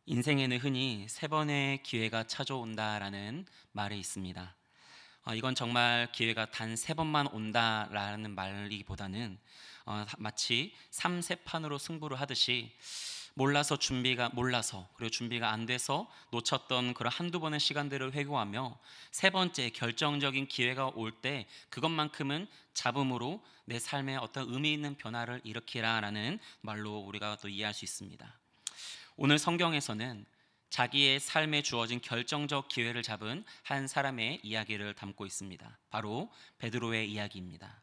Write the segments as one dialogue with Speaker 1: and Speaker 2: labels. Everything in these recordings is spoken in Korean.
Speaker 1: 인생에는 흔히 세 번의 기회가 찾아온다라는 말이 있습니다. 이건 정말 기회가 단 세 번만 온다라는 말이기보다는 마치 삼세판으로 승부를 하듯이 몰라서 그리고 준비가 안 돼서 놓쳤던 그런 한두 번의 시간들을 회고하며 세 번째 결정적인 기회가 올 때 그것만큼은 잡음으로 내 삶에 어떤 의미 있는 변화를 일으키라라는 말로 우리가 또 이해할 수 있습니다. 오늘 성경에서는 자기의 삶에 주어진 결정적 기회를 잡은 한 사람의 이야기를 담고 있습니다. 바로 베드로의 이야기입니다.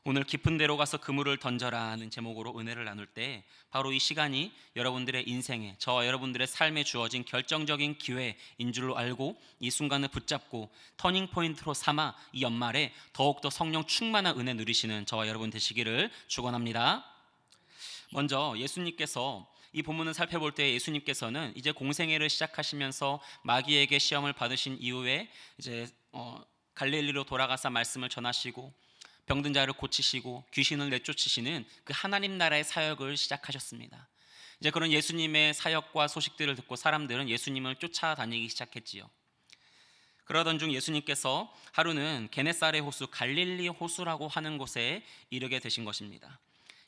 Speaker 1: 오늘 깊은 데로 가서 그물을 던져라 하는 제목으로 은혜를 나눌 때 바로 이 시간이 여러분들의 인생에, 저와 여러분들의 삶에 주어진 결정적인 기회인 줄로 알고 이 순간을 붙잡고 터닝 포인트로 삼아 이 연말에 더욱더 성령 충만한 은혜 누리시는 저와 여러분 되시기를 축원합니다. 먼저 예수님께서 이 본문을 살펴볼 때 예수님께서는 이제 공생애를 시작하시면서 마귀에게 시험을 받으신 이후에 이제 갈릴리로 돌아가서 말씀을 전하시고 병든 자를 고치시고 귀신을 내쫓으시는 그 하나님 나라의 사역을 시작하셨습니다. 이제 그런 예수님의 사역과 소식들을 듣고 사람들은 예수님을 쫓아다니기 시작했지요. 그러던 중 예수님께서 하루는 게네사렛 호수, 갈릴리 호수라고 하는 곳에 이르게 되신 것입니다.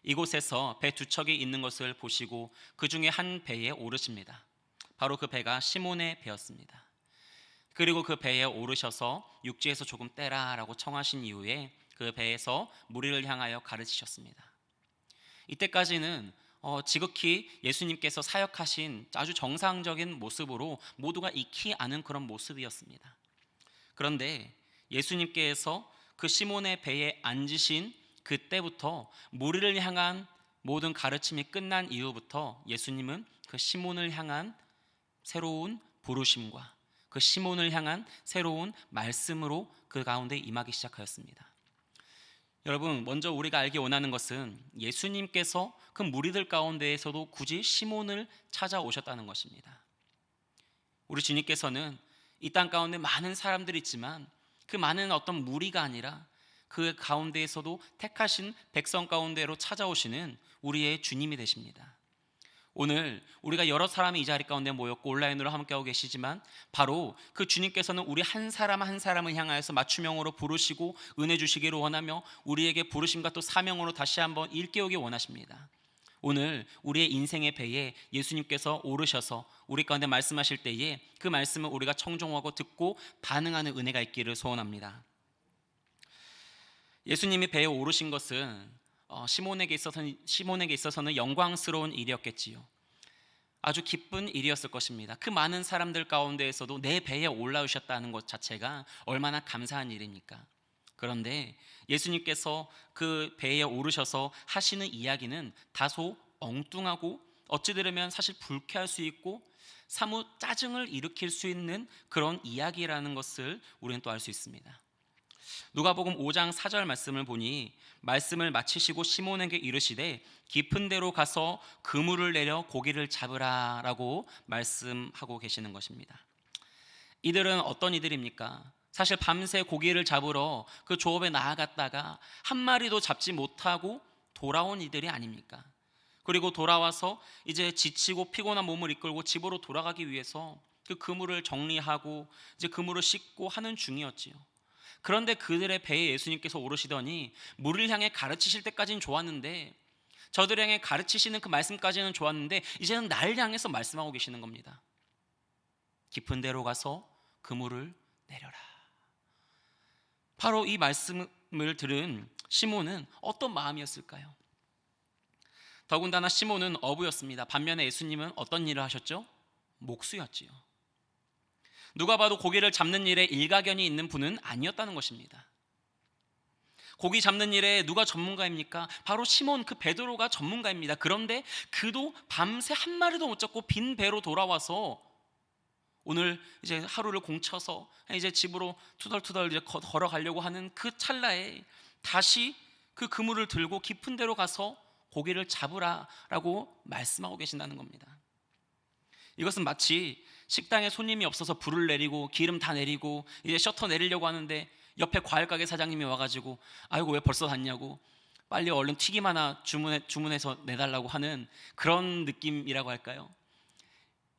Speaker 1: 이곳에서 배 두 척이 있는 것을 보시고 그 중에 한 배에 오르십니다. 바로 그 배가 시몬의 배였습니다. 그리고 그 배에 오르셔서 육지에서 조금 떼라라고 청하신 이후에 그 배에서 무리를 향하여 가르치셨습니다. 이때까지는 지극히 예수님께서 사역하신 아주 정상적인 모습으로 모두가 익히 아는 그런 모습이었습니다. 그런데 예수님께서 그 시몬의 배에 앉으신 그때부터 무리를 향한 모든 가르침이 끝난 이후부터 예수님은 그 시몬을 향한 새로운 부르심과 그 시몬을 향한 새로운 말씀으로 그 가운데 임하기 시작하였습니다. 여러분, 먼저 우리가 알기 원하는 것은 예수님께서 그 무리들 가운데에서도 굳이 시몬을 찾아오셨다는 것입니다. 우리 주님께서는 이 땅 가운데 많은 사람들이 있지만 그 많은 어떤 무리가 아니라 그 가운데에서도 택하신 백성 가운데로 찾아오시는 우리의 주님이 되십니다. 오늘 우리가 여러 사람이 이 자리 가운데 모였고 온라인으로 함께하고 계시지만 바로 그 주님께서는 우리 한 사람 한 사람을 향하여서 맞춤형으로 부르시고 은혜 주시기를 원하며 우리에게 부르심과 또 사명으로 다시 한번 일깨우기 원하십니다. 오늘 우리의 인생의 배에 예수님께서 오르셔서 우리 가운데 말씀하실 때에 그 말씀을 우리가 청종하고 듣고 반응하는 은혜가 있기를 소원합니다. 예수님이 배에 오르신 것은 시몬에게 있어서는 영광스러운 일이었겠지요. 아주 기쁜 일이었을 것입니다. 그 많은 사람들 가운데에서도 내 배에 올라오셨다는 것 자체가 얼마나 감사한 일입니까? 그런데 예수님께서 그 배에 오르셔서 하시는 이야기는 다소 엉뚱하고 어찌 들으면 사실 불쾌할 수 있고 사뭇 짜증을 일으킬 수 있는 그런 이야기라는 것을 우리는 또 알 수 있습니다. 누가복음 5장 4절 말씀을 보니 말씀을 마치시고 시몬에게 이르시되 깊은 데로 가서 그물을 내려 고기를 잡으라라고 말씀하고 계시는 것입니다. 이들은 어떤 이들입니까? 사실 밤새 고기를 잡으러 그 조업에 나아갔다가 한 마리도 잡지 못하고 돌아온 이들이 아닙니까? 그리고 돌아와서 이제 지치고 피곤한 몸을 이끌고 집으로 돌아가기 위해서 그 그물을 정리하고 이제 그물을 씻고 하는 중이었지요. 그런데 그들의 배에 예수님께서 오르시더니 물을 향해 가르치실 때까지는 좋았는데 저들을 향해 가르치시는 그 말씀까지는 좋았는데 이제는 날 향해서 말씀하고 계시는 겁니다. 깊은 데로 가서 그물을 내려라. 바로 이 말씀을 들은 시몬은 어떤 마음이었을까요? 더군다나 시몬은 어부였습니다. 반면에 예수님은 어떤 일을 하셨죠? 목수였지요. 누가 봐도 고기를 잡는 일에 일가견이 있는 분은 아니었다는 것입니다. 고기 잡는 일에 누가 전문가입니까? 바로 시몬 그 베드로가 전문가입니다. 그런데 그도 밤새 한 마리도 못 잡고 빈 배로 돌아와서 오늘 이제 하루를 공쳐서 이제 집으로 투덜투덜 이제 걸어가려고 하는 그 찰나에 다시 그 그물을 들고 깊은 데로 가서 고기를 잡으라라고 말씀하고 계신다는 겁니다. 이것은 마치 식당에 손님이 없어서 불을 내리고 기름 다 내리고 이제 셔터 내리려고 하는데 옆에 과일가게 사장님이 와가지고 아이고 왜 벌써 닫냐고 빨리 얼른 튀김 하나 주문해서 내달라고 하는 그런 느낌이라고 할까요?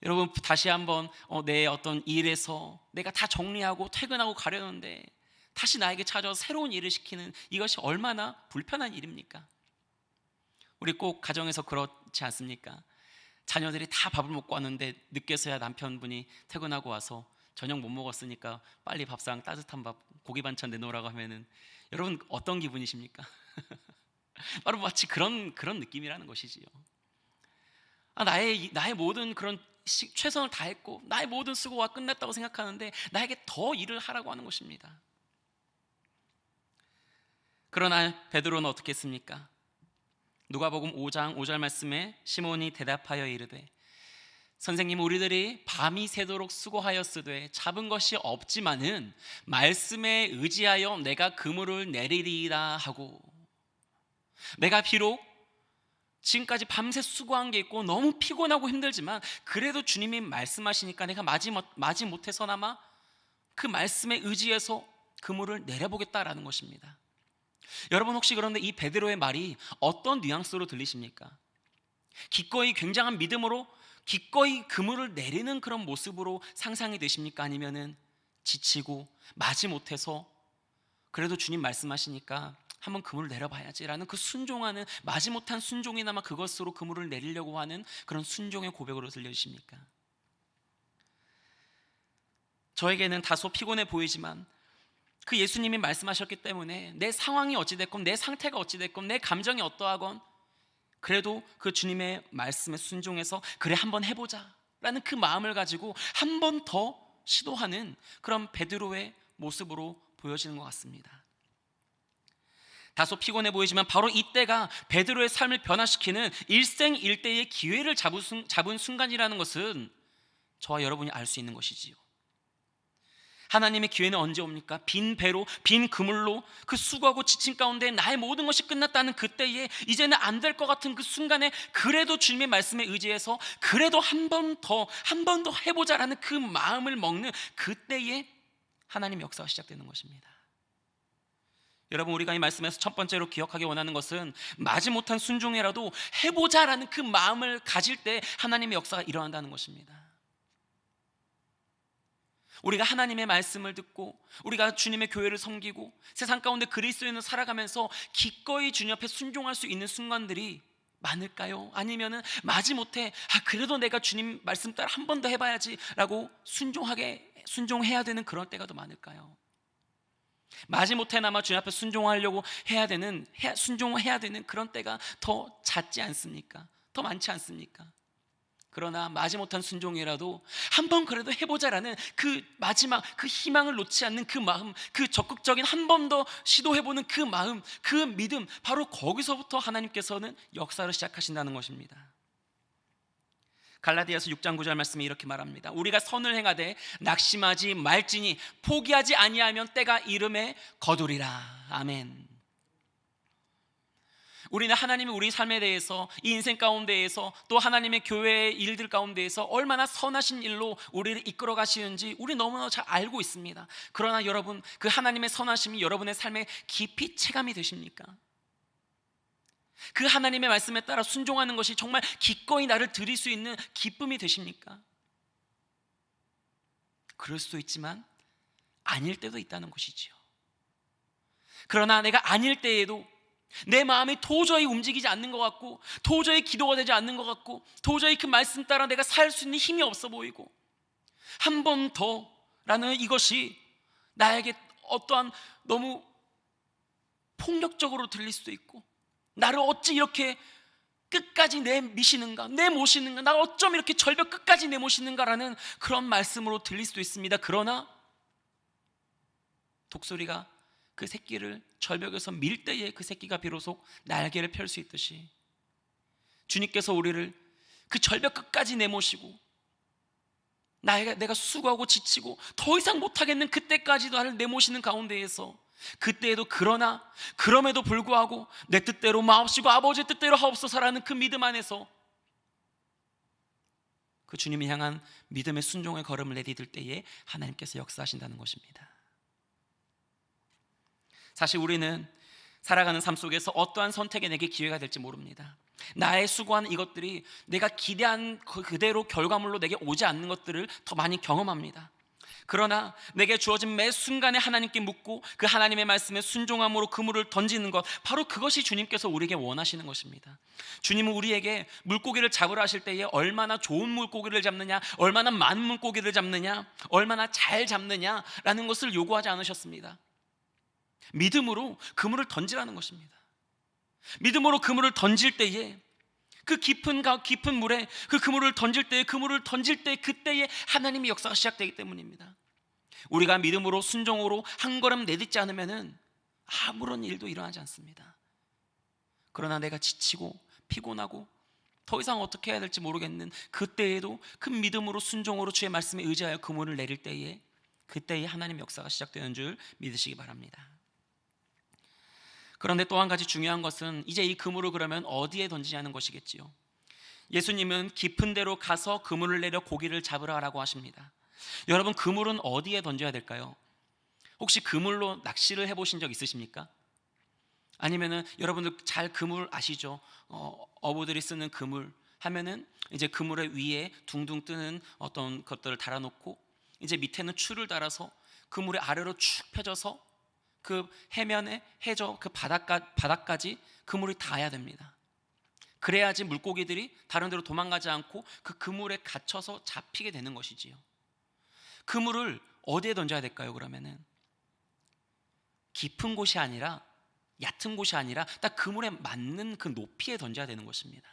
Speaker 1: 여러분, 다시 한번 내 어떤 일에서 내가 다 정리하고 퇴근하고 가려는데 다시 나에게 찾아와서 새로운 일을 시키는, 이것이 얼마나 불편한 일입니까? 우리 꼭 가정에서 그렇지 않습니까? 자녀들이 다 밥을 먹고 왔는데 늦게서야 남편분이 퇴근하고 와서 저녁 못 먹었으니까 빨리 밥상 따뜻한 밥, 고기 반찬 내놓으라고 하면은 여러분 어떤 기분이십니까? 바로 마치 그런 느낌이라는 것이지요. 나의 모든 그런 최선을 다했고 나의 모든 수고가 끝났다고 생각하는데 나에게 더 일을 하라고 하는 것입니다. 그러나 베드로는 어떻게 했습니까? 누가복음 5장 5절 말씀에 시몬이 대답하여 이르되 선생님, 우리들이 밤이 새도록 수고하였으되 잡은 것이 없지만은 말씀에 의지하여 내가 그물을 내리리라 하고, 내가 비록 지금까지 밤새 수고한 게 있고 너무 피곤하고 힘들지만 그래도 주님이 말씀하시니까 내가 마지 못해서나마 그 말씀에 의지해서 그물을 내려보겠다라는 것입니다. 여러분, 혹시 그런데 이 베드로의 말이 어떤 뉘앙스로 들리십니까? 기꺼이 굉장한 믿음으로 기꺼이 그물을 내리는 그런 모습으로 상상이 되십니까? 아니면은 지치고 마지 못해서 그래도 주님 말씀하시니까 한번 그물을 내려봐야지라는 그 순종하는, 마지 못한 순종이나마 그것으로 그물을 내리려고 하는 그런 순종의 고백으로 들려주십니까? 저에게는 다소 피곤해 보이지만 그 예수님이 말씀하셨기 때문에 내 상황이 어찌됐건 내 상태가 어찌됐건 내 감정이 어떠하건 그래도 그 주님의 말씀에 순종해서 그래 한번 해보자 라는 그 마음을 가지고 한 번 더 시도하는 그런 베드로의 모습으로 보여지는 것 같습니다. 다소 피곤해 보이지만 바로 이때가 베드로의 삶을 변화시키는 일생일대의 기회를 잡은 순간이라는 것은 저와 여러분이 알 수 있는 것이지요. 하나님의 기회는 언제 옵니까? 빈 배로, 빈 그물로 그 수고하고 지친 가운데 나의 모든 것이 끝났다는 그때에, 이제는 안 될 것 같은 그 순간에 그래도 주님의 말씀에 의지해서 그래도 한 번 더 해보자라는 그 마음을 먹는 그때에 하나님의 역사가 시작되는 것입니다. 여러분, 우리가 이 말씀에서 첫 번째로 기억하기 원하는 것은 마지못한 순종이라도 해보자라는 그 마음을 가질 때 하나님의 역사가 일어난다는 것입니다. 우리가 하나님의 말씀을 듣고 우리가 주님의 교회를 섬기고 세상 가운데 그리스도인으로 살아가면서 기꺼이 주님 앞에 순종할 수 있는 순간들이 많을까요? 아니면은 마지못해 그래도 내가 주님 말씀 따라 한 번 더 해봐야지 라고 순종해야 되는 그런 때가 더 많을까요? 마지못해나마 주님 앞에 순종하려고 순종해야 되는 그런 때가 더 잦지 않습니까? 더 많지 않습니까? 그러나 마지못한 순종이라도 한번 그래도 해보자라는 그 마지막 그 희망을 놓지 않는 그 마음, 그 적극적인 한 번 더 시도해보는 그 마음, 그 믿음, 바로 거기서부터 하나님께서는 역사를 시작하신다는 것입니다. 갈라디아서 6장 9절 말씀이 이렇게 말합니다. 우리가 선을 행하되 낙심하지 말지니 포기하지 아니하면 때가 이름에 거두리라. 아멘. 우리는 하나님이 우리 삶에 대해서, 이 인생 가운데에서, 또 하나님의 교회의 일들 가운데에서 얼마나 선하신 일로 우리를 이끌어 가시는지 우리 너무나 잘 알고 있습니다. 그러나 여러분, 그 하나님의 선하심이 여러분의 삶에 깊이 체감이 되십니까? 그 하나님의 말씀에 따라 순종하는 것이 정말 기꺼이 나를 드릴 수 있는 기쁨이 되십니까? 그럴 수도 있지만 아닐 때도 있다는 것이지요. 그러나 내가 아닐 때에도 내 마음이 도저히 움직이지 않는 것 같고, 도저히 기도가 되지 않는 것 같고, 도저히 그 말씀 따라 내가 살 수 있는 힘이 없어 보이고, 한 번 더라는 이것이 나에게 어떠한 너무 폭력적으로 들릴 수도 있고, 나를 어찌 이렇게 끝까지 내미시는가, 내모시는가, 나 어쩜 이렇게 절벽 끝까지 내모시는가라는 그런 말씀으로 들릴 수도 있습니다. 그러나 독수리가 그 새끼를 절벽에서 밀 때에 그 새끼가 비로소 날개를 펼 수 있듯이 주님께서 우리를 그 절벽 끝까지 내모시고 내가 수고하고 지치고 더 이상 못하겠는 그때까지도 나를 내모시는 가운데에서, 그때에도 그럼에도 불구하고 내 뜻대로 마옵시고 아버지의 뜻대로 하옵소서라는 그 믿음 안에서 그 주님이 향한 믿음의 순종의 걸음을 내디딜 때에 하나님께서 역사하신다는 것입니다. 사실 우리는 살아가는 삶 속에서 어떠한 선택이 내게 기회가 될지 모릅니다. 나의 수고한 이것들이 내가 기대한 그대로 결과물로 내게 오지 않는 것들을 더 많이 경험합니다. 그러나 내게 주어진 매 순간에 하나님께 묻고 그 하나님의 말씀에 순종함으로 그물을 던지는 것, 바로 그것이 주님께서 우리에게 원하시는 것입니다. 주님은 우리에게 물고기를 잡으라 하실 때에 얼마나 좋은 물고기를 잡느냐, 얼마나 많은 물고기를 잡느냐, 얼마나 잘 잡느냐라는 것을 요구하지 않으셨습니다. 믿음으로 그물을 던지라는 것입니다. 믿음으로 그물을 던질 때에 그 깊은 물에 그 그물을 던질 때 그때에 하나님의 역사가 시작되기 때문입니다. 우리가 믿음으로 순종으로 한 걸음 내딛지 않으면은 아무런 일도 일어나지 않습니다. 그러나 내가 지치고 피곤하고 더 이상 어떻게 해야 될지 모르겠는 그때에도 그 믿음으로 순종으로 주의 말씀에 의지하여 그물을 내릴 때에 그때에 하나님의 역사가 시작되는 줄 믿으시기 바랍니다. 그런데 또 한 가지 중요한 것은 이제 이 그물을 그러면 어디에 던지냐는 것이겠지요. 예수님은 깊은 데로 가서 그물을 내려 고기를 잡으라라고 하십니다. 여러분, 그물은 어디에 던져야 될까요? 혹시 그물로 낚시를 해보신 적 있으십니까? 아니면은 여러분들 잘 그물 아시죠? 어부들이 쓰는 그물 하면은 이제 그물의 위에 둥둥 뜨는 어떤 것들을 달아놓고 이제 밑에는 줄을 달아서 그물의 아래로 축 펴져서 그 해면에 해저 그 바닥까지 그물이 닿아야 됩니다. 그래야지 물고기들이 다른 데로 도망가지 않고 그 그물에 갇혀서 잡히게 되는 것이지요. 그물을 어디에 던져야 될까요? 그러면은 깊은 곳이 아니라 얕은 곳이 아니라 딱 그물에 맞는 그 높이에 던져야 되는 것입니다.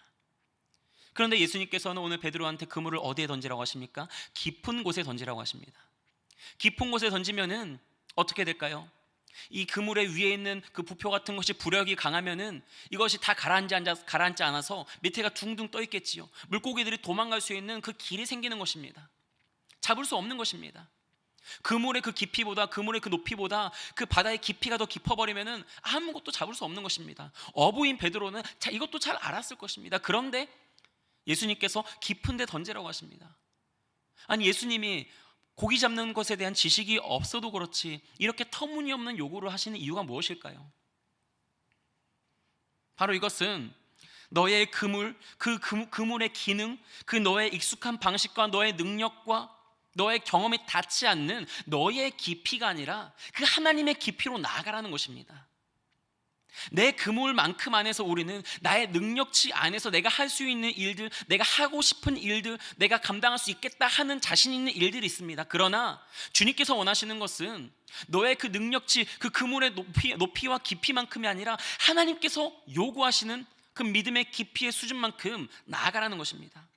Speaker 1: 그런데 예수님께서는 오늘 베드로한테 그물을 어디에 던지라고 하십니까? 깊은 곳에 던지라고 하십니다. 깊은 곳에 던지면은 어떻게 될까요? 이 그물의 위에 있는 그 부표 같은 것이 부력이 강하면은 이것이 다 가라앉지 않아서 밑에가 둥둥 떠 있겠지요. 물고기들이 도망갈 수 있는 그 길이 생기는 것입니다. 잡을 수 없는 것입니다. 그물의 그 깊이보다 그물의 그 높이보다 그 바다의 깊이가 더 깊어버리면은 아무것도 잡을 수 없는 것입니다. 어부인 베드로는 이것도 잘 알았을 것입니다. 그런데 예수님께서 깊은 데 던지라고 하십니다. 아니, 예수님이 고기 잡는 것에 대한 지식이 없어도 그렇지 이렇게 터무니없는 요구를 하시는 이유가 무엇일까요? 바로 이것은 너의 그물, 그물의 기능, 그 너의 익숙한 방식과 너의 능력과 너의 경험이 닿지 않는 너의 깊이가 아니라 그 하나님의 깊이로 나아가라는 것입니다. 내 그물만큼 안에서 우리는 나의 능력치 안에서 내가 할 수 있는 일들, 내가 하고 싶은 일들, 내가 감당할 수 있겠다 하는 자신 있는 일들이 있습니다. 그러나 주님께서 원하시는 것은 너의 그 능력치, 그 그물의 높이와 깊이만큼이 아니라 하나님께서 요구하시는 그 믿음의 깊이의 수준만큼 나아가라는 것입니다.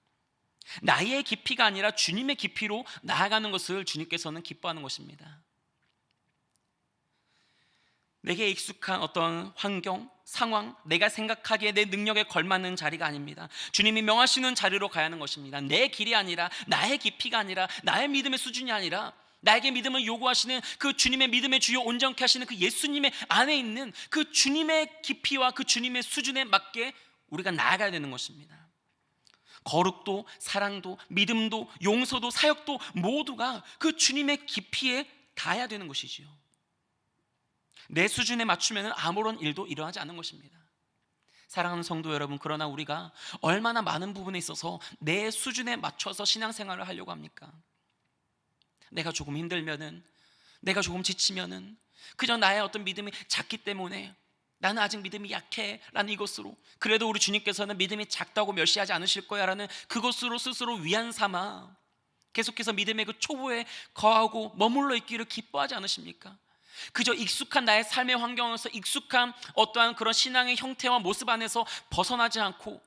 Speaker 1: 나의 깊이가 아니라 주님의 깊이로 나아가는 것을 주님께서는 기뻐하는 것입니다. 내게 익숙한 어떤 환경, 상황, 내가 생각하기에 내 능력에 걸맞는 자리가 아닙니다. 주님이 명하시는 자리로 가야 하는 것입니다. 내 길이 아니라, 나의 깊이가 아니라, 나의 믿음의 수준이 아니라 나에게 믿음을 요구하시는 그 주님의 믿음의 주요 온전케 하시는 그 예수님의 안에 있는 그 주님의 깊이와 그 주님의 수준에 맞게 우리가 나아가야 되는 것입니다. 거룩도, 사랑도, 믿음도, 용서도, 사역도 모두가 그 주님의 깊이에 닿아야 되는 것이지요. 내 수준에 맞추면 아무런 일도 일어나지 않는 것입니다. 사랑하는 성도 여러분, 그러나 우리가 얼마나 많은 부분에 있어서 내 수준에 맞춰서 신앙생활을 하려고 합니까? 내가 조금 힘들면은, 내가 조금 지치면은 그저 나의 어떤 믿음이 작기 때문에 나는 아직 믿음이 약해 라는 이것으로, 그래도 우리 주님께서는 믿음이 작다고 멸시하지 않으실 거야 라는 그것으로 스스로 위안 삼아 계속해서 믿음의 그 초보에 거하고 머물러 있기를 기뻐하지 않으십니까? 그저 익숙한 나의 삶의 환경에서 익숙한 어떠한 그런 신앙의 형태와 모습 안에서 벗어나지 않고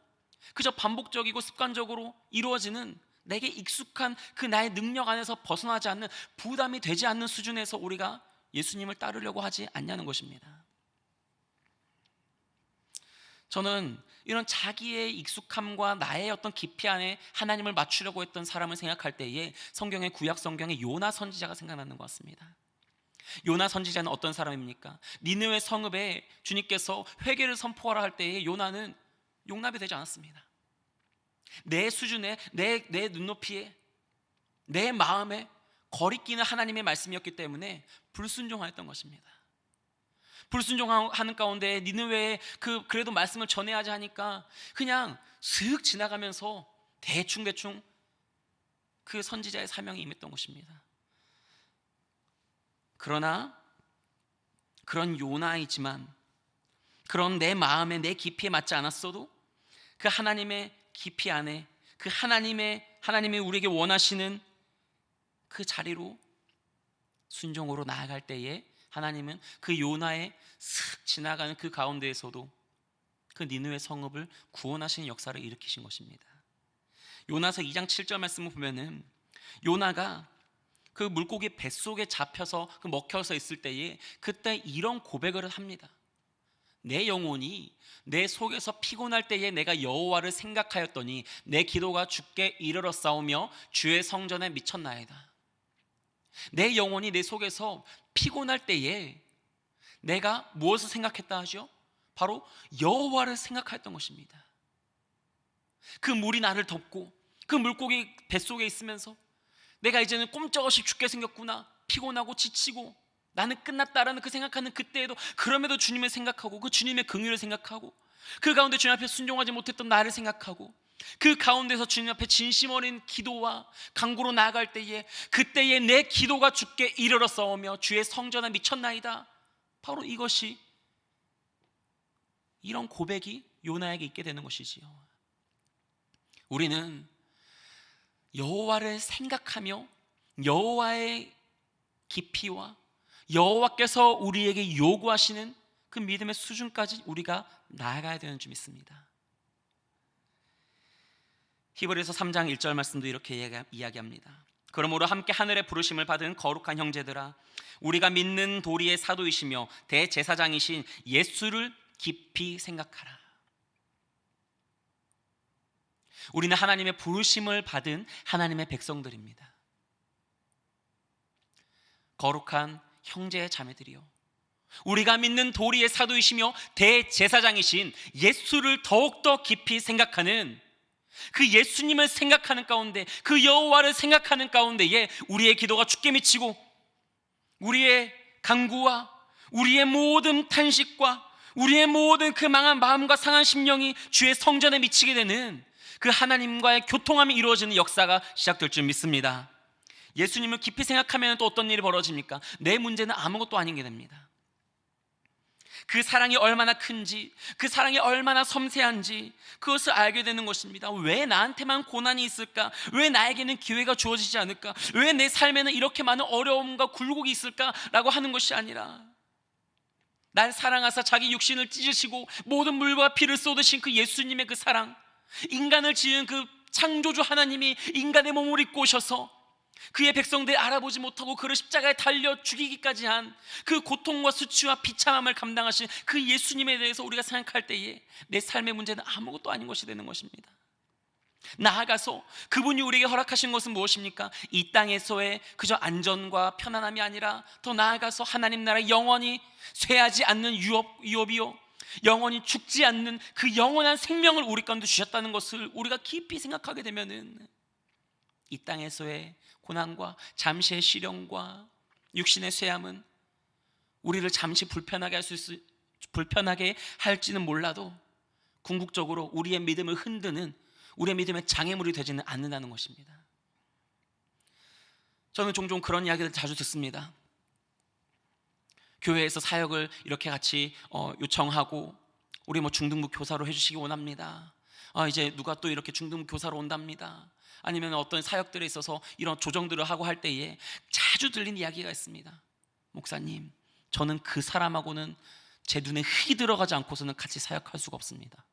Speaker 1: 그저 반복적이고 습관적으로 이루어지는 내게 익숙한 그 나의 능력 안에서 벗어나지 않는, 부담이 되지 않는 수준에서 우리가 예수님을 따르려고 하지 않냐는 것입니다. 저는 이런 자기의 익숙함과 나의 어떤 깊이 안에 하나님을 맞추려고 했던 사람을 생각할 때에 성경의 구약 성경의 요나 선지자가 생각나는 것 같습니다. 요나 선지자는 어떤 사람입니까? 니느웨 성읍에 주님께서 회개를 선포하라 할 때에 요나는 용납이 되지 않았습니다. 내 수준에, 내 눈높이에, 내 마음에 거리끼는 하나님의 말씀이었기 때문에 불순종하였던 것입니다. 불순종하는 가운데 니느웨에 그래도 말씀을 전해야지 하니까 그냥 슥 지나가면서 대충 그 선지자의 사명이 임했던 것입니다. 그러나 그런 요나이지만, 그런 내 마음에 내 깊이에 맞지 않았어도 그 하나님의 깊이 안에, 그 하나님이 우리에게 원하시는 그 자리로 순종으로 나아갈 때에 하나님은 그 요나의 슥 지나가는 그 가운데에서도 그 니느웨 성읍을 구원하시는 역사를 일으키신 것입니다. 요나서 2장 7절 말씀을 보면은 요나가 그 물고기 뱃속에 잡혀서 먹혀서 있을 때에 그때 이런 고백을 합니다. 내 영혼이 내 속에서 피곤할 때에 내가 여호와를 생각하였더니 내 기도가 주께 이르렀사오며 주의 성전에 미쳤나이다. 내 영혼이 내 속에서 피곤할 때에 내가 무엇을 생각했다 하죠? 바로 여호와를 생각하였던 것입니다. 그 물이 나를 덮고 그 물고기 뱃속에 있으면서 내가 이제는 꼼짝없이 죽게 생겼구나, 피곤하고 지치고 나는 끝났다라는 그 생각하는 그때에도 그럼에도 주님을 생각하고 그 주님의 긍휼을 생각하고 그 가운데 주님 앞에 순종하지 못했던 나를 생각하고 그 가운데서 주님 앞에 진심 어린 기도와 간구로 나아갈 때에 그때에 내 기도가 주께 이르렀사오며 주의 성전에 미쳤나이다. 바로 이것이, 이런 고백이 요나에게 있게 되는 것이지요. 우리는 여호와를 생각하며 여호와의 깊이와 여호와께서 우리에게 요구하시는 그 믿음의 수준까지 우리가 나아가야 되는 줄 믿습니다. 히브리서 3장 1절 말씀도 이렇게 이야기합니다. 그러므로 함께 하늘의 부르심을 받은 거룩한 형제들아, 우리가 믿는 도리의 사도이시며 대제사장이신 예수를 깊이 생각하라. 우리는 하나님의 부르심을 받은 하나님의 백성들입니다. 거룩한 형제 자매들이요, 우리가 믿는 도리의 사도이시며 대제사장이신 예수를 더욱더 깊이 생각하는, 그 예수님을 생각하는 가운데, 그 여호와를 생각하는 가운데에 우리의 기도가 주께 미치고 우리의 간구와 우리의 모든 탄식과 우리의 모든 그 망한 마음과 상한 심령이 주의 성전에 미치게 되는 그 하나님과의 교통함이 이루어지는 역사가 시작될 줄 믿습니다. 예수님을 깊이 생각하면 또 어떤 일이 벌어집니까? 내 문제는 아무것도 아닌 게 됩니다. 그 사랑이 얼마나 큰지, 그 사랑이 얼마나 섬세한지 그것을 알게 되는 것입니다. 왜 나한테만 고난이 있을까? 왜 나에게는 기회가 주어지지 않을까? 왜 내 삶에는 이렇게 많은 어려움과 굴곡이 있을까라고 하는 것이 아니라, 날 사랑하사 자기 육신을 찢으시고 모든 물과 피를 쏟으신 그 예수님의 그 사랑, 인간을 지은 그 창조주 하나님이 인간의 몸을 입고 오셔서 그의 백성들이 알아보지 못하고 그를 십자가에 달려 죽이기까지 한 그 고통과 수치와 비참함을 감당하신 그 예수님에 대해서 우리가 생각할 때에 내 삶의 문제는 아무것도 아닌 것이 되는 것입니다. 나아가서 그분이 우리에게 허락하신 것은 무엇입니까? 이 땅에서의 그저 안전과 편안함이 아니라 더 나아가서 하나님 나라의 영원히 쇠하지 않는 유업이요, 영원히 죽지 않는 그 영원한 생명을 우리 가운데 주셨다는 것을 우리가 깊이 생각하게 되면은 이 땅에서의 고난과 잠시의 시련과 육신의 쇠함은 우리를 잠시 불편하게 할지는 몰라도 궁극적으로 우리의 믿음을 흔드는, 우리의 믿음의 장애물이 되지는 않는다는 것입니다. 저는 종종 그런 이야기를 자주 듣습니다. 교회에서 사역을 이렇게 같이 요청하고, 우리 중등부 교사로 해주시기 원합니다. 이제 누가 또 이렇게 중등부 교사로 온답니다. 아니면 어떤 사역들에 있어서 이런 조정들을 하고 할 때에 자주 들린 이야기가 있습니다. 목사님, 저는 그 사람하고는 제 눈에 흙이 들어가지 않고서는 같이 사역할 수가 없습니다.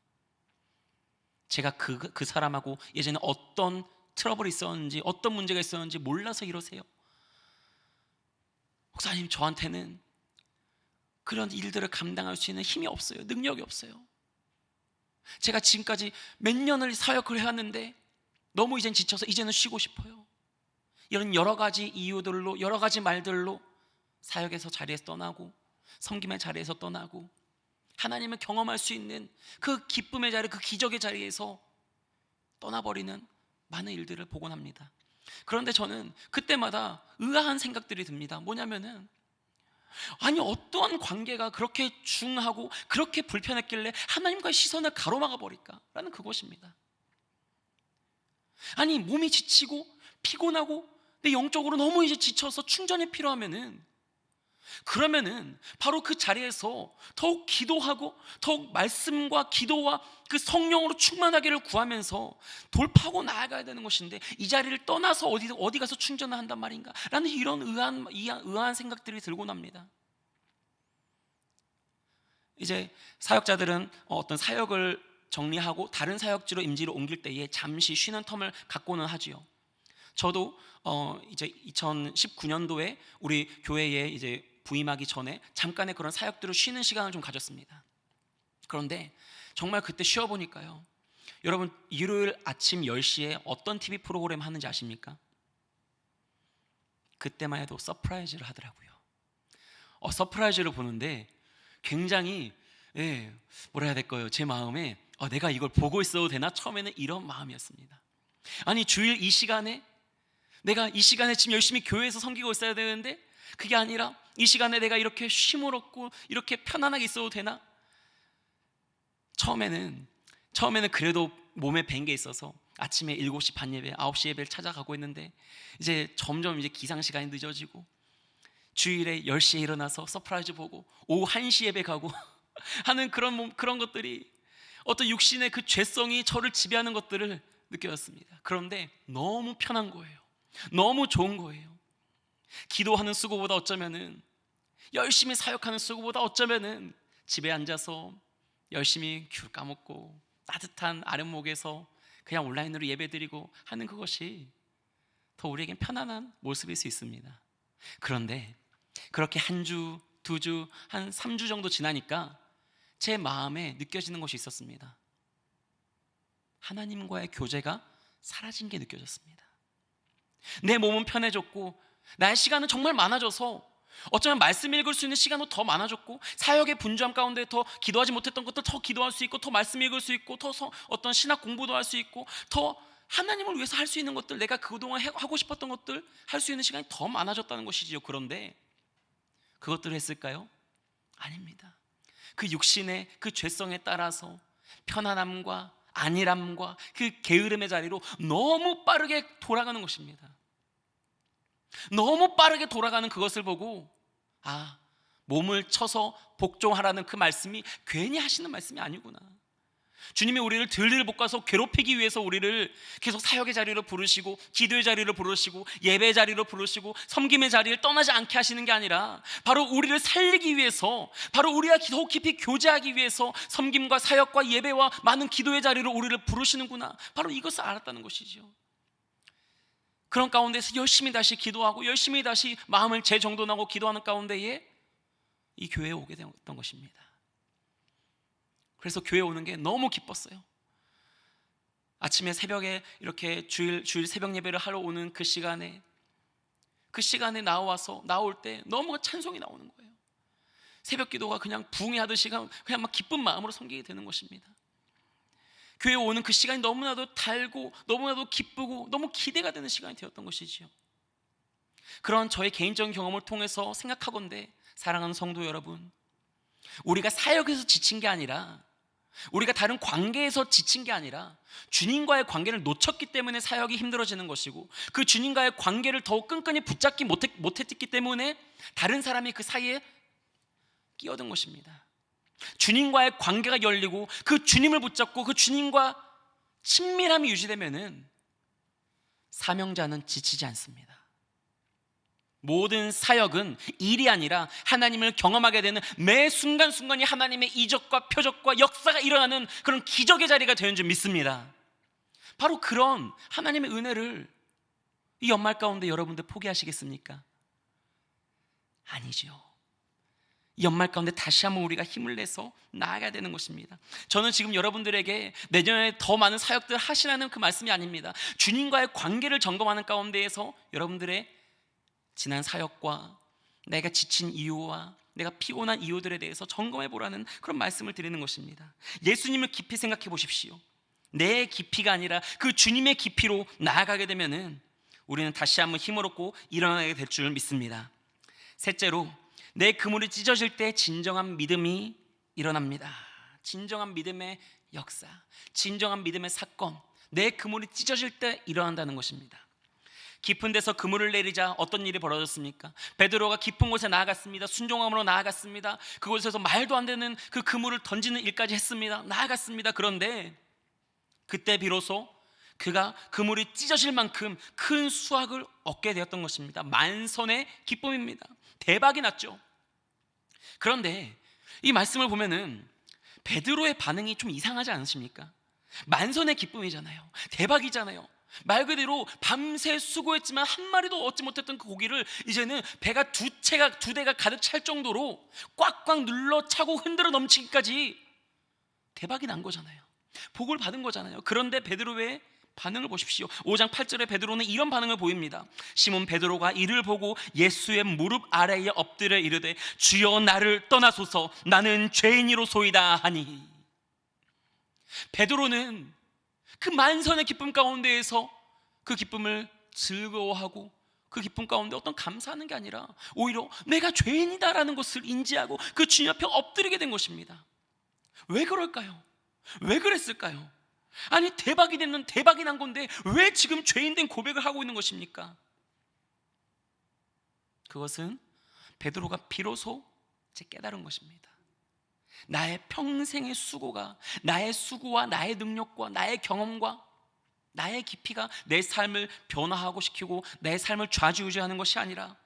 Speaker 1: 제가 그 사람하고 예전에 어떤 트러블이 있었는지, 어떤 문제가 있었는지 몰라서 이러세요. 목사님, 저한테는 그런 일들을 감당할 수 있는 힘이 없어요. 능력이 없어요. 제가 지금까지 몇 년을 사역을 해왔는데 너무 이젠 지쳐서 이제는 쉬고 싶어요. 이런 여러 가지 이유들로, 여러 가지 말들로 사역에서 자리에서 떠나고, 섬김의 자리에서 떠나고, 하나님을 경험할 수 있는 그 기쁨의 자리, 그 기적의 자리에서 떠나버리는 많은 일들을 보곤 합니다. 그런데 저는 그때마다 의아한 생각들이 듭니다. 뭐냐면은 아니 어떠한 관계가 그렇게 중하고 그렇게 불편했길래 하나님과의 시선을 가로막아 버릴까라는 그것입니다. 아니 몸이 지치고 피곤하고 내 영적으로 너무 이제 지쳐서 충전이 필요하면은, 그러면은 바로 그 자리에서 더욱 기도하고 더욱 말씀과 기도와 그 성령으로 충만하기를 구하면서 돌파하고 나아가야 되는 것인데, 이 자리를 떠나서 어디 가서 충전을 한단 말인가 라는 이런 의아한 생각들이 들고 납니다. 이제 사역자들은 어떤 사역을 정리하고 다른 사역지로 임지로 옮길 때에 잠시 쉬는 텀을 갖고는 하지요. 저도 이제 2019년도에 우리 교회에 이제 부임하기 전에 잠깐의 그런 사역들을 쉬는 시간을 좀 가졌습니다. 그런데 정말 그때 쉬어보니까요, 여러분 일요일 아침 10시에 어떤 TV 프로그램 하는지 아십니까? 그때만 해도 서프라이즈를 하더라고요. 서프라이즈를 보는데 굉장히 뭐라 해야 될까요? 제 마음에 내가 이걸 보고 있어도 되나? 처음에는 이런 마음이었습니다. 아니 주일 이 시간에 내가 이 시간에 지금 열심히 교회에서 섬기고 있어야 되는데 그게 아니라 이 시간에 내가 이렇게 쉼을 얻고 이렇게 편안하게 있어도 되나? 처음에는 그래도 몸에 밴 게 있어서 아침에 7시 반 예배, 9시 예배를 찾아가고 있는데 이제 점점 이제 기상 시간이 늦어지고 주일에 10시에 일어나서 서프라이즈 보고 오후 1시 예배 가고 하는 그런 것들이 어떤 육신의 그 죄성이 저를 지배하는 것들을 느껴졌습니다. 그런데 너무 편한 거예요. 너무 좋은 거예요. 기도하는 수고보다 어쩌면은, 열심히 사역하는 수고보다 어쩌면은 집에 앉아서 열심히 귤 까먹고 따뜻한 아랫목에서 그냥 온라인으로 예배드리고 하는 그것이 더 우리에겐 편안한 모습일 수 있습니다. 그런데 그렇게 한 주, 두 주, 한 3주 정도 지나니까 제 마음에 느껴지는 것이 있었습니다. 하나님과의 교제가 사라진 게 느껴졌습니다. 내 몸은 편해졌고 나의 시간은 정말 많아져서 어쩌면 말씀 읽을 수 있는 시간도 더 많아졌고, 사역의 분주함 가운데 더 기도하지 못했던 것들 더 기도할 수 있고, 더 말씀 읽을 수 있고, 더 어떤 신학 공부도 할 수 있고, 더 하나님을 위해서 할 수 있는 것들, 내가 그동안 하고 싶었던 것들 할 수 있는 시간이 더 많아졌다는 것이지요. 그런데 그것들을 했을까요? 아닙니다. 그 육신의 그 죄성에 따라서 편안함과 안일함과 그 게으름의 자리로 너무 빠르게 돌아가는 것입니다. 너무 빠르게 돌아가는 그것을 보고 몸을 쳐서 복종하라는 그 말씀이 괜히 하시는 말씀이 아니구나. 주님이 우리를 들들 볶아서 괴롭히기 위해서 우리를 계속 사역의 자리로 부르시고 기도의 자리를 부르시고 예배의 자리로 부르시고 섬김의 자리를 떠나지 않게 하시는 게 아니라 바로 우리를 살리기 위해서, 바로 우리가 더 깊이 교제하기 위해서 섬김과 사역과 예배와 많은 기도의 자리로 우리를 부르시는구나, 바로 이것을 알았다는 것이죠. 그런 가운데서 열심히 다시 기도하고 열심히 다시 마음을 재정돈하고 기도하는 가운데에 이 교회에 오게 되었던 것입니다. 그래서 교회에 오는 게 너무 기뻤어요. 아침에 새벽에 이렇게 주일 새벽 예배를 하러 오는 그 시간에 나올 때 너무 찬송이 나오는 거예요. 새벽 기도가 그냥 부흥하듯이 그냥 막 기쁜 마음으로 섬기게 되는 것입니다. 교회에 오는 그 시간이 너무나도 달고 너무나도 기쁘고 너무 기대가 되는 시간이 되었던 것이지요. 그런 저의 개인적인 경험을 통해서 생각하건대, 사랑하는 성도 여러분, 우리가 사역에서 지친 게 아니라, 우리가 다른 관계에서 지친 게 아니라 주님과의 관계를 놓쳤기 때문에 사역이 힘들어지는 것이고, 그 주님과의 관계를 더욱 끈끈이 붙잡지 못했기 때문에 다른 사람이 그 사이에 끼어든 것입니다. 주님과의 관계가 열리고 그 주님을 붙잡고 그 주님과 친밀함이 유지되면은 사명자는 지치지 않습니다. 모든 사역은 일이 아니라 하나님을 경험하게 되는 매 순간순간이 하나님의 이적과 표적과 역사가 일어나는 그런 기적의 자리가 되는 줄 믿습니다. 바로 그런 하나님의 은혜를 이 연말 가운데 여러분들 포기하시겠습니까? 아니죠. 이 연말 가운데 다시 한번 우리가 힘을 내서 나아가야 되는 것입니다. 저는 지금 여러분들에게 내년에 더 많은 사역들 하시라는 그 말씀이 아닙니다. 주님과의 관계를 점검하는 가운데에서 여러분들의 지난 사역과 내가 지친 이유와 내가 피곤한 이유들에 대해서 점검해 보라는 그런 말씀을 드리는 것입니다. 예수님을 깊이 생각해 보십시오. 내 깊이가 아니라 그 주님의 깊이로 나아가게 되면은 우리는 다시 한번 힘을 얻고 일어나게 될 줄 믿습니다. 셋째로, 내 그물이 찢어질 때 진정한 믿음이 일어납니다. 진정한 믿음의 역사, 진정한 믿음의 사건, 내 그물이 찢어질 때 일어난다는 것입니다. 깊은 데서 그물을 내리자 어떤 일이 벌어졌습니까? 베드로가 깊은 곳에 나아갔습니다. 순종함으로 나아갔습니다. 그곳에서 말도 안 되는 그 그물을 던지는 일까지 했습니다. 나아갔습니다. 그런데 그때 비로소 그가 그물이 찢어질 만큼 큰 수확을 얻게 되었던 것입니다. 만선의 기쁨입니다. 대박이 났죠. 그런데 이 말씀을 보면은 베드로의 반응이 좀 이상하지 않으십니까? 만선의 기쁨이잖아요. 대박이잖아요. 말 그대로 밤새 수고했지만 한 마리도 얻지 못했던 그 고기를 이제는 배가 두 대가 가득 찰 정도로 꽉꽉 눌러 차고 흔들어 넘치기까지 대박이 난 거잖아요. 복을 받은 거잖아요. 그런데 베드로의 반응을 보십시오. 5장 8절에 베드로는 이런 반응을 보입니다. 시몬 베드로가 이를 보고 예수의 무릎 아래에 엎드려 이르되 주여 나를 떠나소서 나는 죄인이로소이다 하니. 베드로는 그 만선의 기쁨 가운데에서 그 기쁨을 즐거워하고 그 기쁨 가운데 어떤 감사하는 게 아니라 오히려 내가 죄인이다라는 것을 인지하고 그 주님 앞에 엎드리게 된 것입니다. 왜 그럴까요? 왜 그랬을까요? 아니 대박이 난 건데 왜 지금 죄인된 고백을 하고 있는 것입니까? 그것은 베드로가 비로소 이제 깨달은 것입니다. 나의 평생의 수고가, 나의 수고와 나의 능력과 나의 경험과 나의 깊이가 내 삶을 변화하고 시키고 내 삶을 좌지우지하는 것이 아니라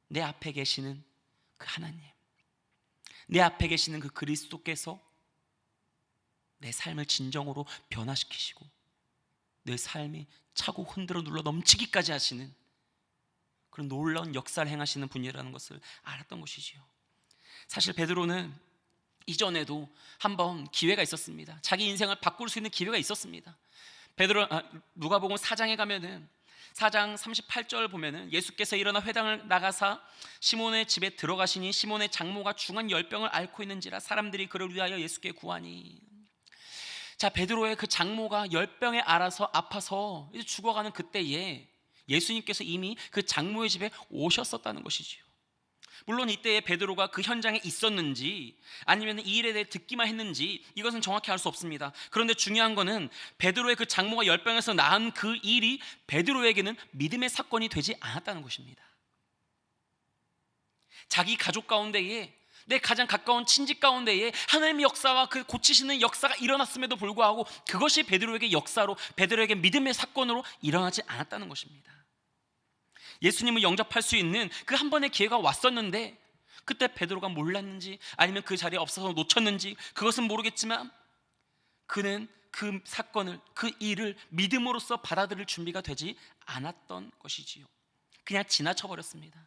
Speaker 1: 내 앞에 계시는 그 하나님, 내 앞에 계시는 그 그리스도께서 내 삶을 진정으로 변화시키시고 내 삶이 차고 흔들어 눌러 넘치기까지 하시는 그런 놀라운 역사를 행하시는 분이라는 것을 알았던 것이지요. 사실 베드로는 이전에도 한번 기회가 있었습니다. 자기 인생을 바꿀 수 있는 기회가 있었습니다. 누가복음 4장에 가면은 4장 38절 보면은 예수께서 일어나 회당을 나가사 시몬의 집에 들어가시니 시몬의 장모가 중한 열병을 앓고 있는지라 사람들이 그를 위하여 예수께 구하니. 자, 베드로의 그 장모가 열병에 앓아서 아파서 이제 죽어가는 그때에 예수님께서 이미 그 장모의 집에 오셨었다는 것이지요. 물론 이때에 베드로가 그 현장에 있었는지 아니면 이 일에 대해 듣기만 했는지 이것은 정확히 알 수 없습니다. 그런데 중요한 것은 베드로의 그 장모가 열병에서 나은 그 일이 베드로에게는 믿음의 사건이 되지 않았다는 것입니다. 자기 가족 가운데에 내 가장 가까운 친직 가운데에 하나님의 역사와 그 고치시는 역사가 일어났음에도 불구하고 그것이 베드로에게 역사로, 베드로에게 믿음의 사건으로 일어나지 않았다는 것입니다. 예수님을 영접할 수 있는 그 한 번의 기회가 왔었는데 그때 베드로가 몰랐는지 아니면 그 자리에 없어서 놓쳤는지 그것은 모르겠지만 그는 그 사건을, 그 일을 믿음으로써 받아들일 준비가 되지 않았던 것이지요. 그냥 지나쳐 버렸습니다.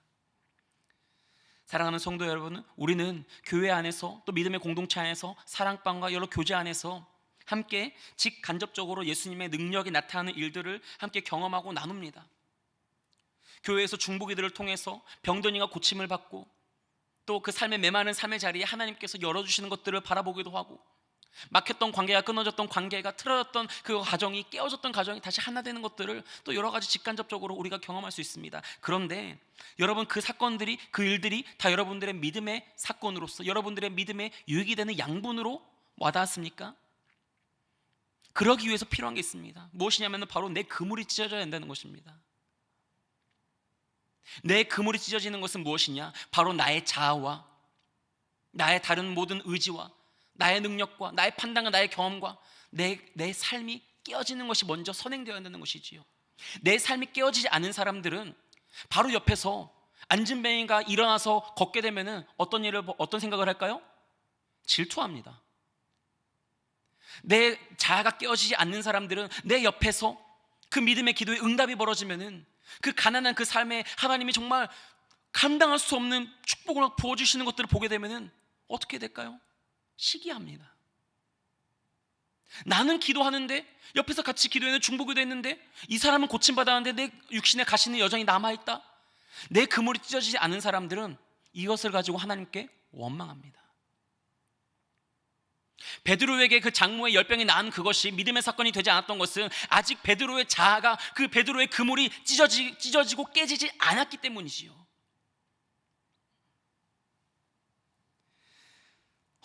Speaker 1: 사랑하는 성도 여러분, 우리는 교회 안에서 또 믿음의 공동체 안에서 사랑방과 여러 교제 안에서 함께 직간접적으로 예수님의 능력이 나타나는 일들을 함께 경험하고 나눕니다. 교회에서 중보기도를 통해서 병든 이가 고침을 받고 또 그 삶의 메마른 삶의 자리에 하나님께서 열어주시는 것들을 바라보기도 하고 막혔던 관계가 끊어졌던 관계가 틀어졌던 그 가정이 깨어졌던 가정이 다시 하나 되는 것들을 또 여러 가지 직간접적으로 우리가 경험할 수 있습니다. 그런데 여러분 그 사건들이 그 일들이 다 여러분들의 믿음의 사건으로서 여러분들의 믿음에 유익이 되는 양분으로 와닿았습니까? 그러기 위해서 필요한 게 있습니다. 무엇이냐면 바로 내 그물이 찢어져야 된다는 것입니다. 내 그물이 찢어지는 것은 무엇이냐? 바로 나의 자아와 나의 다른 모든 의지와 나의 능력과 나의 판단과 나의 경험과 내 삶이 깨어지는 것이 먼저 선행되어야 한다는 것이지요. 내 삶이 깨어지지 않은 사람들은 바로 옆에서 안진뱅이가 일어나서 걷게 되면은 어떤 생각을 할까요? 질투합니다. 내 자아가 깨어지지 않는 사람들은 내 옆에서 그 믿음의 기도에 응답이 벌어지면은 그 가난한 그 삶에 하나님이 정말 감당할 수 없는 축복을 막 부어주시는 것들을 보게 되면은 어떻게 될까요? 시기합니다. 나는 기도하는데 옆에서 같이 기도했는데 중보기도 했는데 이 사람은 고침받았는데 내 육신의 가시는 여전히 남아있다. 내 그물이 찢어지지 않은 사람들은 이것을 가지고 하나님께 원망합니다. 베드로에게 그 장모의 열병이 나은 그것이 믿음의 사건이 되지 않았던 것은 아직 베드로의 자아가 그 베드로의 그물이 찢어지고 깨지지 않았기 때문이지요.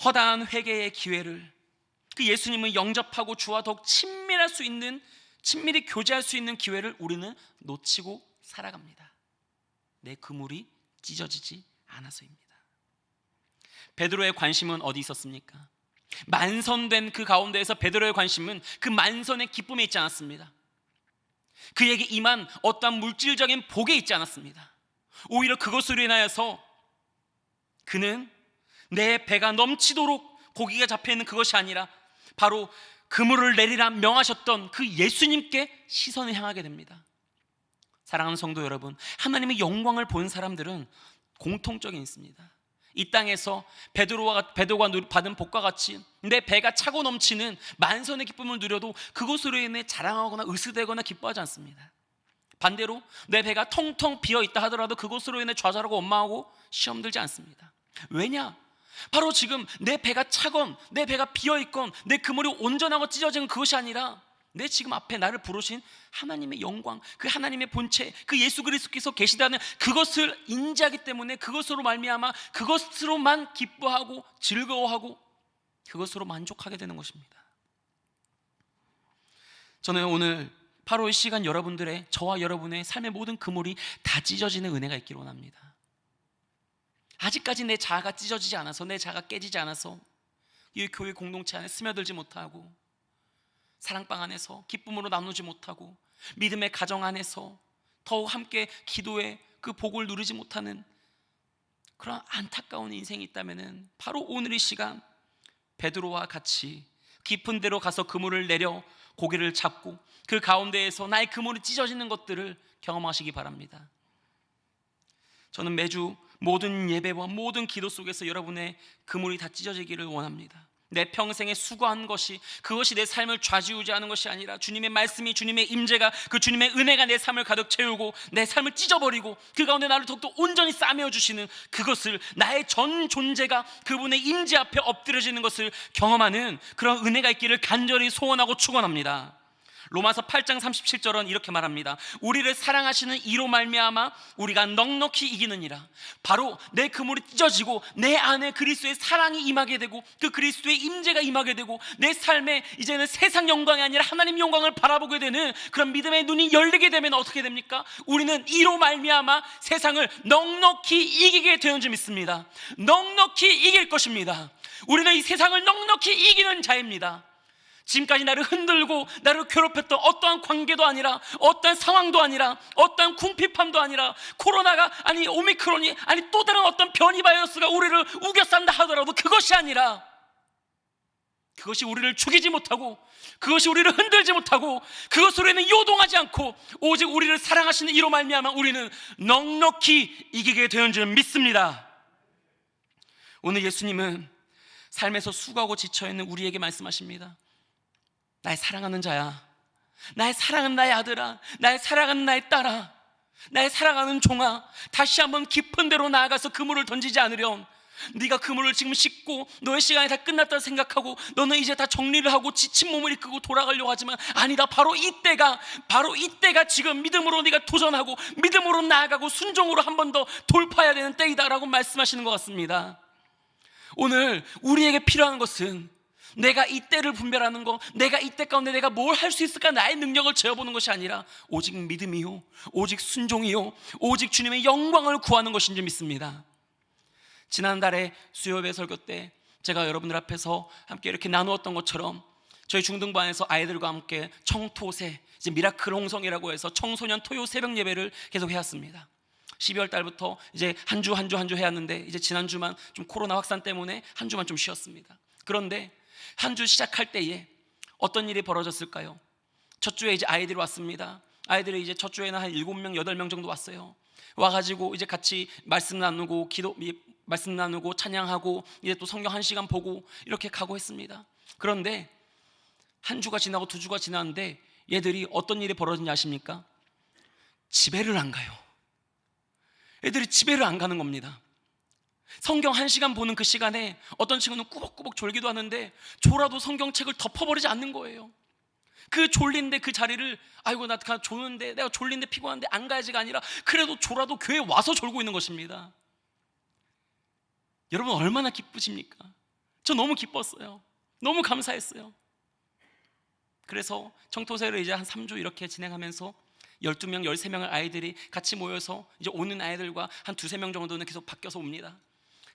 Speaker 1: 허다한 회개의 기회를, 그 예수님을 영접하고 주와 더욱 친밀할 수 있는, 친밀히 교제할 수 있는 기회를 우리는 놓치고 살아갑니다. 내 그물이 찢어지지 않아서입니다. 베드로의 관심은 어디 있었습니까? 만선된 그 가운데에서 베드로의 관심은 그 만선의 기쁨에 있지 않았습니다. 그에게 임한 어떠한 물질적인 복에 있지 않았습니다. 오히려 그것으로 인하여서 그는 내 배가 넘치도록 고기가 잡혀있는 그것이 아니라 바로 그물을 내리라 명하셨던 그 예수님께 시선을 향하게 됩니다. 사랑하는 성도 여러분, 하나님의 영광을 본 사람들은 공통적인 있습니다. 이 땅에서 베드로가 받은 복과 같이 내 배가 차고 넘치는 만선의 기쁨을 누려도 그것으로 인해 자랑하거나 으스대거나 기뻐하지 않습니다. 반대로 내 배가 텅텅 비어있다 하더라도 그것으로 인해 좌절하고 원망하고 시험 들지 않습니다. 왜냐? 바로 지금 내 배가 차건 내 배가 비어있건 내 그물이 온전하고 찢어진 그것이 아니라 내 지금 앞에 나를 부르신 하나님의 영광, 그 하나님의 본체, 그 예수 그리스도께서 계시다는 그것을 인지하기 때문에 그것으로 말미암아 그것으로만 기뻐하고 즐거워하고 그것으로 만족하게 되는 것입니다. 저는 오늘 바로 이 시간 여러분들의, 저와 여러분의 삶의 모든 그물이 다 찢어지는 은혜가 있기를 원합니다. 아직까지 내 자아가 찢어지지 않아서, 내 자아가 깨지지 않아서 이 교회 공동체 안에 스며들지 못하고, 사랑방 안에서 기쁨으로 나누지 못하고, 믿음의 가정 안에서 더욱 함께 기도의 그 복을 누리지 못하는 그런 안타까운 인생이 있다면 바로 오늘 이 시간 베드로와 같이 깊은 데로 가서 그물을 내려 고기를 잡고 그 가운데에서 나의 그물이 찢어지는 것들을 경험하시기 바랍니다. 저는 매주 모든 예배와 모든 기도 속에서 여러분의 그물이 다 찢어지기를 원합니다. 내 평생에 수고한 것이, 그것이 내 삶을 좌지우지하는 것이 아니라 주님의 말씀이, 주님의 임재가, 그 주님의 은혜가 내 삶을 가득 채우고 내 삶을 찢어버리고 그 가운데 나를 더욱더 온전히 싸매어 주시는 그것을, 나의 전 존재가 그분의 임재 앞에 엎드려지는 것을 경험하는 그런 은혜가 있기를 간절히 소원하고 축원합니다. 로마서 8장 37절은 이렇게 말합니다. 우리를 사랑하시는 이로 말미암아 우리가 넉넉히 이기느니라. 바로 내 그물이 찢어지고 내 안에 그리스도의 사랑이 임하게 되고 그 그리스도의 임재가 임하게 되고 내 삶에 이제는 세상 영광이 아니라 하나님 영광을 바라보게 되는 그런 믿음의 눈이 열리게 되면 어떻게 됩니까? 우리는 이로 말미암아 세상을 넉넉히 이기게 되는 줄 믿습니다. 넉넉히 이길 것입니다. 우리는 이 세상을 넉넉히 이기는 자입니다. 지금까지 나를 흔들고 나를 괴롭혔던 어떠한 관계도 아니라, 어떠한 상황도 아니라, 어떠한 궁핍함도 아니라, 코로나가 아니 오미크론이 아니 또 다른 어떤 변이 바이러스가 우리를 우겨싼다 하더라도 그것이 아니라, 그것이 우리를 죽이지 못하고 그것이 우리를 흔들지 못하고 그것으로 인해 요동하지 않고 오직 우리를 사랑하시는 이로 말미암아 우리는 넉넉히 이기게 되는 줄 믿습니다. 오늘 예수님은 삶에서 수고하고 지쳐있는 우리에게 말씀하십니다. 나의 사랑하는 자야, 나의 사랑하는 나의 아들아, 나의 사랑하는 나의 딸아, 나의 사랑하는 종아, 다시 한번 깊은 데로 나아가서 그물을 던지지 않으렴. 네가 그물을 지금 씻고 너의 시간이 다 끝났다고 생각하고 너는 이제 다 정리를 하고 지친 몸을 이끌고 돌아가려고 하지만 아니다, 바로 이때가 지금 믿음으로 네가 도전하고 믿음으로 나아가고 순종으로 한 번 더 돌파해야 되는 때이다라고 말씀하시는 것 같습니다. 오늘 우리에게 필요한 것은 내가 이때를 분별하는 것, 내가 이때 가운데 내가 뭘 할 수 있을까, 나의 능력을 재어보는 것이 아니라 오직 믿음이요, 오직 순종이요, 오직 주님의 영광을 구하는 것인 줄 믿습니다. 지난달에 수요예배 설교 때 제가 여러분들 앞에서 함께 이렇게 나누었던 것처럼 저희 중등반에서 아이들과 함께 청토새, 이제 미라클 홍성이라고 해서 청소년 토요 새벽 예배를 계속 해왔습니다. 12월 달부터 이제 한 주 해왔는데 이제 지난주만 좀 코로나 확산 때문에 한 주만 좀 쉬었습니다. 그런데 한 주 시작할 때에 어떤 일이 벌어졌을까요? 첫 주에 이제 아이들이 왔습니다. 아이들이 이제 첫 주에는 한 7명, 8명 정도 왔어요. 와가지고 이제 같이 말씀 나누고 말씀 나누고 찬양하고 이제 또 성경 1시간 보고 이렇게 가고 했습니다. 그런데 한 주가 지나고 2주가 지났는데 얘들이 어떤 일이 벌어졌는지 아십니까? 집에를 안 가요. 애들이 집에를 안 가는 겁니다. 성경 1시간 보는 그 시간에 어떤 친구는 꾸벅꾸벅 졸기도 하는데 졸아도 성경책을 덮어버리지 않는 거예요. 그 졸린데 그 자리를 아이고 나 조는데 내가 졸린데 피곤한데 안 가야지가 아니라 그래도 졸아도 교회에 와서 졸고 있는 것입니다. 여러분 얼마나 기쁘십니까? 저 너무 기뻤어요. 너무 감사했어요. 그래서 청토세를 이제 한 3주 이렇게 진행하면서 12명, 13명의 아이들이 같이 모여서 이제 오는 아이들과 한 두세 명 정도는 계속 바뀌어서 옵니다.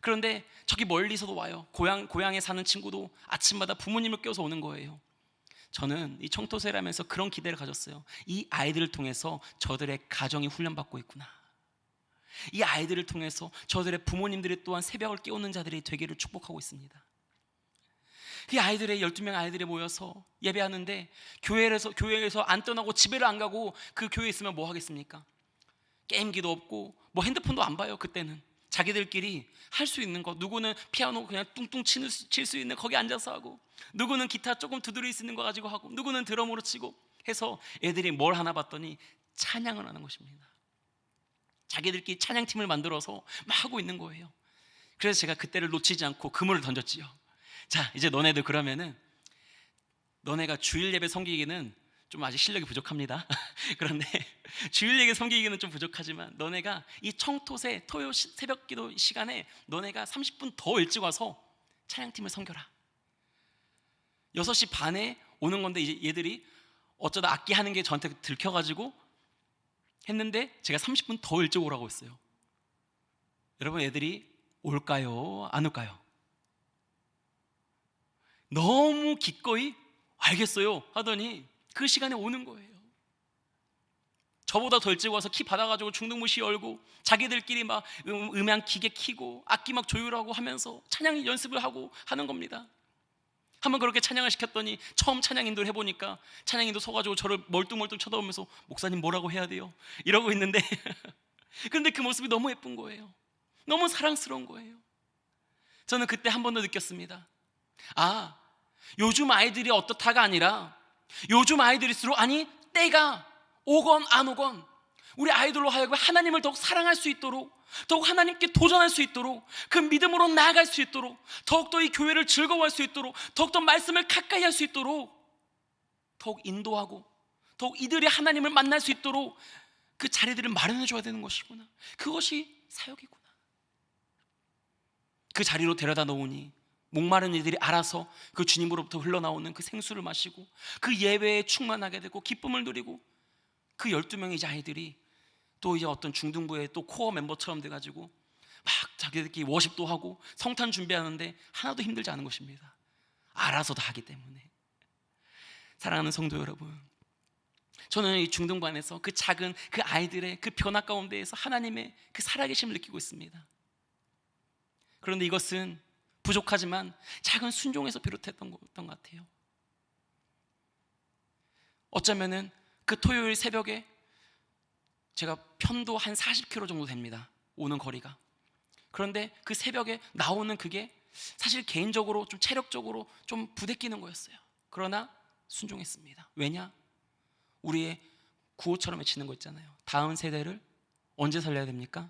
Speaker 1: 그런데 저기 멀리서도 와요. 고향에 사는 친구도 아침마다 부모님을 깨워서 오는 거예요. 저는 이 청토세를 하면서 그런 기대를 가졌어요. 이 아이들을 통해서 저들의 가정이 훈련받고 있구나. 이 아이들을 통해서 저들의 부모님들이 또한 새벽을 깨우는 자들이 되기를 축복하고 있습니다. 이 아이들의 12명 아이들이 모여서 예배하는데 교회에서 안 떠나고 집에를 안 가고 그 교회에 있으면 뭐 하겠습니까? 게임기도 없고 뭐 핸드폰도 안 봐요. 그때는 자기들끼리 할 수 있는 거, 누구는 피아노 그냥 뚱뚱 칠 수 있는 거기 앉아서 하고, 누구는 기타 조금 두드릴 수 있는 거 가지고 하고, 누구는 드럼으로 치고 해서 애들이 뭘 하나 봤더니 찬양을 하는 것입니다. 자기들끼리 찬양팀을 만들어서 막 하고 있는 거예요. 그래서 제가 그때를 놓치지 않고 그물을 던졌지요. 자, 이제 너네들 그러면은 너네가 주일 예배 섬기기는 좀 아직 실력이 부족합니다. 그런데 주일 예배 섬기기는 좀 부족하지만 너네가 이 청토세 토요 새벽 기도 시간에 너네가 30분 더 일찍 와서 찬양팀을 섬겨라. 6시 반에 오는 건데 이제 얘들이 어쩌다 악기 하는 게 저한테 들켜가지고 했는데 제가 30분 더 일찍 오라고 했어요. 여러분, 애들이 올까요? 안 올까요? 너무 기꺼이 알겠어요 하더니 그 시간에 오는 거예요. 저보다 더 일찍 와서 키 받아가지고 중등부시 열고 자기들끼리 막 음향 기계 키고 악기 막 조율하고 하면서 찬양 연습을 하고 하는 겁니다. 한번 그렇게 찬양을 시켰더니 처음 찬양 인도를 해보니까 찬양 인도 서가지고 저를 멀뚱멀뚱 쳐다보면서 목사님 뭐라고 해야 돼요? 이러고 있는데 그런데 그 모습이 너무 예쁜 거예요. 너무 사랑스러운 거예요. 저는 그때 한 번 더 느꼈습니다. 아, 요즘 아이들이 어떻다가 아니라 요즘 아이들일수록 아니 때가 오건 안 오건 우리 아이들로 하여금 하나님을 더욱 사랑할 수 있도록, 더욱 하나님께 도전할 수 있도록, 그 믿음으로 나아갈 수 있도록, 더욱더 이 교회를 즐거워할 수 있도록, 더욱더 말씀을 가까이 할 수 있도록 더욱 인도하고 더욱 이들이 하나님을 만날 수 있도록 그 자리들을 마련해 줘야 되는 것이구나. 그것이 사역이구나. 그 자리로 데려다 놓으니 목마른 이들이 알아서 그 주님으로부터 흘러나오는 그 생수를 마시고 그 예배에 충만하게 되고 기쁨을 누리고, 그 12명의 이제 아이들이 또 이제 어떤 중등부의 또 코어 멤버처럼 돼가지고 막 자기들끼리 워십도 하고 성탄 준비하는데 하나도 힘들지 않은 것입니다. 알아서 다 하기 때문에. 사랑하는 성도 여러분, 저는 이 중등부 안에서 그 작은 그 아이들의 그 변화 가운데에서 하나님의 그 살아계심을 느끼고 있습니다. 그런데 이것은 부족하지만 작은 순종에서 비롯했던 것 같아요. 어쩌면은 그 토요일 새벽에 제가 편도 한 40km 정도 됩니다. 오는 거리가. 그런데 그 새벽에 나오는 그게 사실 개인적으로 좀 체력적으로 좀 부대끼는 거였어요. 그러나 순종했습니다. 왜냐? 우리의 구호처럼 외치는 거 있잖아요. 다음 세대를 언제 살려야 됩니까?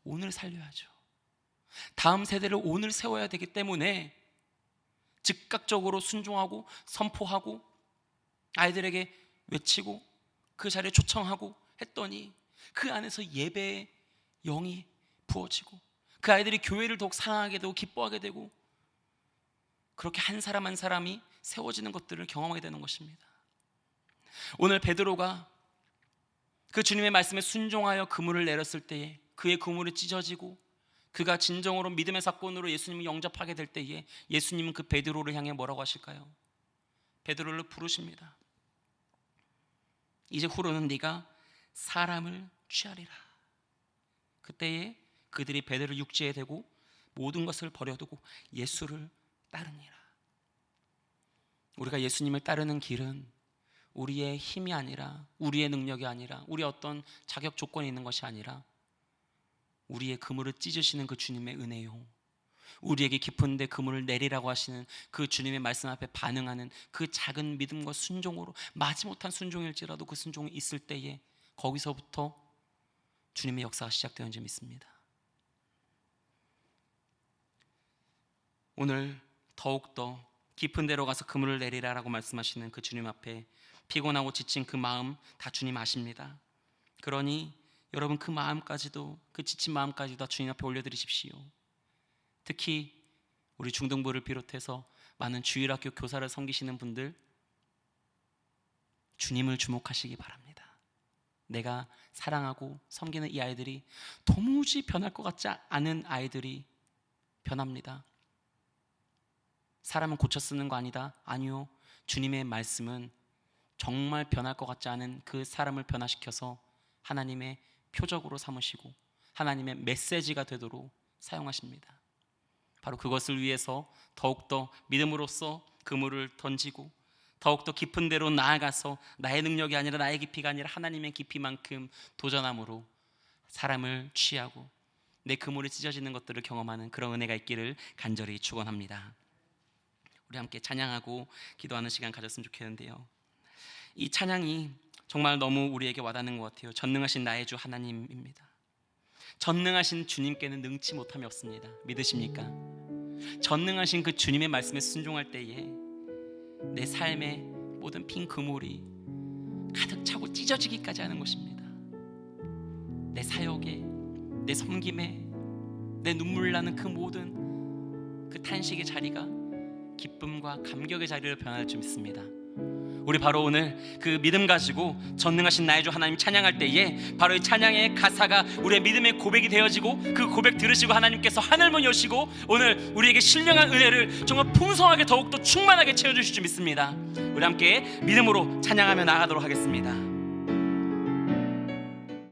Speaker 1: 오늘 살려야죠. 다음 세대를 오늘 세워야 되기 때문에 즉각적으로 순종하고 선포하고 아이들에게 외치고 그 자리에 초청하고 했더니 그 안에서 예배의 영이 부어지고 그 아이들이 교회를 더욱 사랑하게 되고 기뻐하게 되고 그렇게 한 사람 한 사람이 세워지는 것들을 경험하게 되는 것입니다. 오늘 베드로가 그 주님의 말씀에 순종하여 그물을 내렸을 때에 그의 그물이 찢어지고 그가 진정으로 믿음의 사건으로 예수님을 영접하게 될 때에 예수님은 그 베드로를 향해 뭐라고 하실까요? 베드로를 부르십니다. 이제 후로는 네가 사람을 취하리라. 그때에 그들이 베드로를 육지에 대고 모든 것을 버려두고 예수를 따르니라. 우리가 예수님을 따르는 길은 우리의 힘이 아니라 우리의 능력이 아니라 우리 어떤 자격 조건이 있는 것이 아니라 우리의 그물을 찢으시는 그 주님의 은혜요, 우리에게 깊은데 그물을 내리라고 하시는 그 주님의 말씀 앞에 반응하는 그 작은 믿음과 순종으로 마지못한 순종일지라도 그 순종이 있을 때에 거기서부터 주님의 역사가 시작되는 줄 믿습니다. 오늘 더욱더 깊은 데로 가서 그물을 내리라라고 말씀하시는 그 주님 앞에 피곤하고 지친 그 마음 다 주님 아십니다. 그러니 여러분 그 마음까지도, 그 지친 마음까지도 다 주님 앞에 올려드리십시오. 특히 우리 중등부를 비롯해서 많은 주일학교 교사를 섬기시는 분들, 주님을 주목하시기 바랍니다. 내가 사랑하고 섬기는 이 아이들이 도무지 변할 것 같지 않은 아이들이 변합니다. 사람은 고쳐 쓰는 거 아니다. 아니요, 주님의 말씀은 정말 변할 것 같지 않은 그 사람을 변화시켜서 하나님의 표적으로 삼으시고 하나님의 메시지가 되도록 사용하십니다. 바로 그것을 위해서 더욱더 믿음으로써 그물을 던지고 더욱더 깊은 데로 나아가서 나의 능력이 아니라 나의 깊이가 아니라 하나님의 깊이만큼 도전함으로 사람을 취하고 내 그물이 찢어지는 것들을 경험하는 그런 은혜가 있기를 간절히 축원합니다. 우리 함께 찬양하고 기도하는 시간 가졌으면 좋겠는데요, 이 찬양이 정말 너무 우리에게 와닿는 것 같아요. 전능하신 나의 주 하나님입니다. 전능하신 주님께는 능치 못함이 없습니다. 믿으십니까? 전능하신 그 주님의 말씀에 순종할 때에 내 삶의 모든 빈 그물이 가득 차고 찢어지기까지 하는 것입니다. 내 사역에, 내 섬김에, 내 눈물 나는 그 모든 그 탄식의 자리가 기쁨과 감격의 자리를 변할 줄 믿습니다. 우리 바로 오늘 그 믿음 가지고 전능하신 나의 주 하나님 찬양할 때에 바로 이 찬양의 가사가 우리의 믿음의 고백이 되어지고 그 고백 들으시고 하나님께서 하늘문 여시고 오늘 우리에게 신령한 은혜를 정말 풍성하게 더욱더 충만하게 채워주실 줄 믿습니다. 우리 함께 믿음으로 찬양하며 나아가도록 하겠습니다.